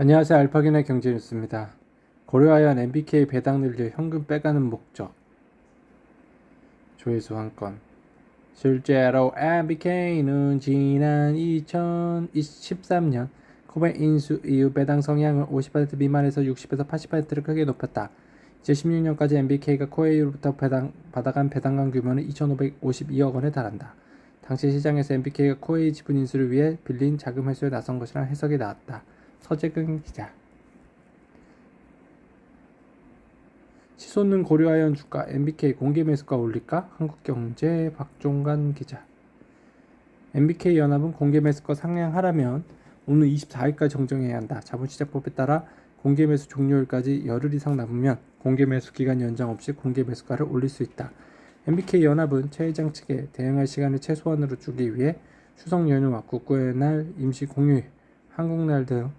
안녕하세요. 알파기의 경제뉴스입니다. 고려하여 MBK 배당 늘려 현금 빼가는 목적. 조회수 한 건. 실제로 MBK는 지난 2013년 코베 인수 이후 배당 성향을 50% 미만에서 60에서 80%를 크게 높였다. 2016년까지 MBK가 코웨이로부터 받아간 배당금 규모는 2,552억 원에 달한다. 당시 시장에서 MBK가 코웨이 지분 인수를 위해 빌린 자금 회수에 나선 것이라는 해석이 나왔다. 서재근 기자. 치솟는 고려아연 주가 MBK 공개 매수가 올릴까? 한국경제 박종관 기자. MBK 연합은 공개 매수가 상향하려면 오늘 24일까지 정정해야 한다. 자본시장법에 따라 공개 매수 종료일까지 열흘 이상 남으면 공개 매수 기간 연장 없이 공개 매수가를 올릴 수 있다. MBK 연합은 최 회장 측에 대응할 시간을 최소한으로 주기 위해 추석 연휴와 국고의 날, 임시 공휴일, 한국날 등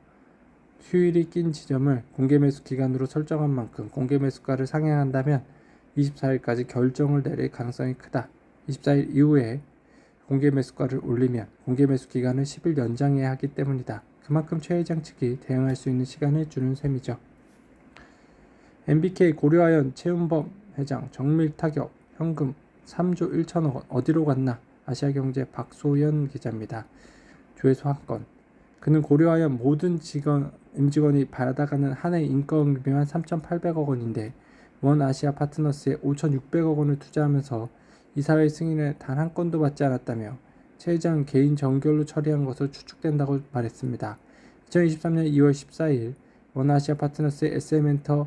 휴일이 낀 지점을 공개 매수 기간으로 설정한 만큼 공개 매수가를 상향한다면 24일까지 결정을 내릴 가능성이 크다. 24일 이후에 공개 매수가를 올리면 공개 매수 기간을 10일 연장해야 하기 때문이다. 그만큼 최 회장 측이 대응할 수 있는 시간을 주는 셈이죠. MBK 고려아연 최은범 회장 정밀 타격 현금 3조 1천억 원 어디로 갔나? 아시아경제 박소연 기자입니다. 조회수 한 건. 그는 고려아연 모든 임직원이 받아가는 한 해 인건비만 한 3,800억 원인데 원 아시아 파트너스에 5,600억 원을 투자하면서 이사회 승인을 단 한 건도 받지 않았다며 최 회장은 개인 정결로 처리한 것으로 추측된다고 말했습니다. 2023년 2월 14일 원 아시아 파트너스의 SM엔터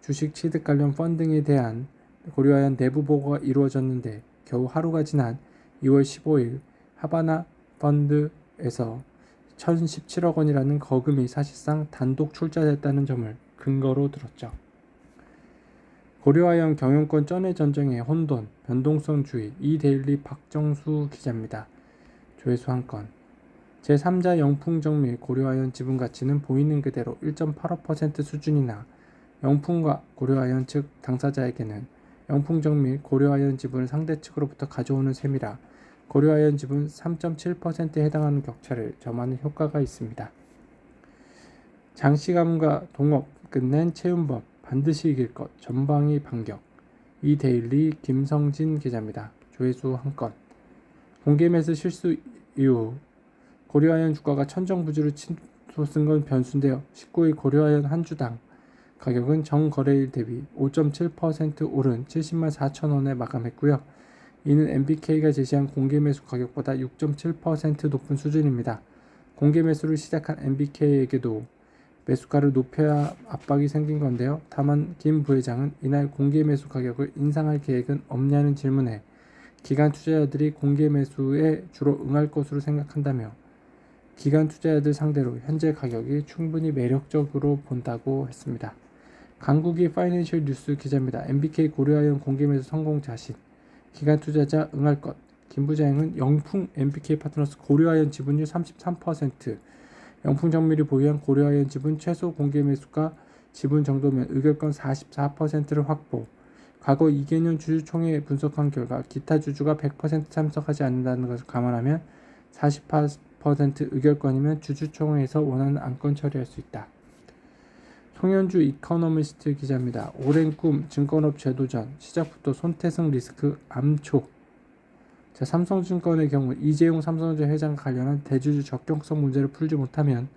주식 취득 관련 펀딩에 대한 고려아연 내부 보고가 이루어졌는데 겨우 하루가 지난 2월 15일 하바나 펀드에서 1,017억 원이라는 거금이 사실상 단독 출자됐다는 점을 근거로 들었죠. 고려아연 경영권 전해 전쟁의 혼돈, 변동성주의, 이데일리 박정수 기자입니다. 조회수 한 건. 제3자 영풍정밀 고려아연 지분 가치는 보이는 그대로 1.85% 수준이나 영풍과 고려아연 측 당사자에게는 영풍정밀 고려아연 지분을 상대 측으로부터 가져오는 셈이라 고려아연 지분 3.7%에 해당하는 격차를 점하는 효과가 있습니다. 장씨 가문과 동업 끝낸 최은범 반드시 이길 것 전방위 반격. 이데일리 김성진 기자입니다. 조회수 한 건. 공개 매수 실수 이후 고려아연 주가가 천정부지로 치솟은 건 변수인데요. 19일 고려아연 한 주당 가격은 정거래일 대비 5.7% 오른 70만 4천 원에 마감했고요. 이는 MBK가 제시한 공개 매수 가격보다 6.7% 높은 수준입니다. 공개 매수를 시작한 MBK에게도 매수가를 높여야 압박이 생긴 건데요. 다만 김 부회장은 이날 공개 매수 가격을 인상할 계획은 없냐는 질문에 기관 투자자들이 공개 매수에 주로 응할 것으로 생각한다며 기관 투자자들 상대로 현재 가격이 충분히 매력적으로 본다고 했습니다. 강국이 파이낸셜 뉴스 기자입니다. MBK 고려아연 공개 매수 성공 자신. 기관 투자자 응할 것. 김 부장은 영풍 MBK 파트너스 고려아연 지분율 33%, 영풍정밀이 보유한 고려아연 지분 최소 공개 매수가 지분 정도면 의결권 44%를 확보. 과거 2개년 주주총회 분석한 결과 기타 주주가 100% 참석하지 않는다는 것을 감안하면 48% 의결권이면 주주총회에서 원하는 안건 처리할 수 있다. 송현주 이코노미스트 기자입니다. 오랜 꿈 증권업 재도전 시작부터 손태승 리스크 암초. 자, 삼성증권의 경우 이재용 삼성전자 회장과 관련한 대주주 적격성 문제를 풀지 못하면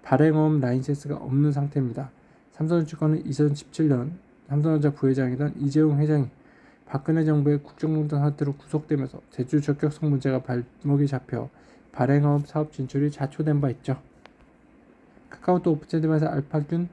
발행어음 라이센스가 없는 상태입니다. 삼성증권은 2017년 삼성전자 부회장이던 이재용 회장이 박근혜 정부의 국정농단 사태로 구속되면서 대주주 적격성 문제가 발목이 잡혀 발행어음 사업 진출이 자초된 바 있죠. 카카오톡 오프채널에서 알파균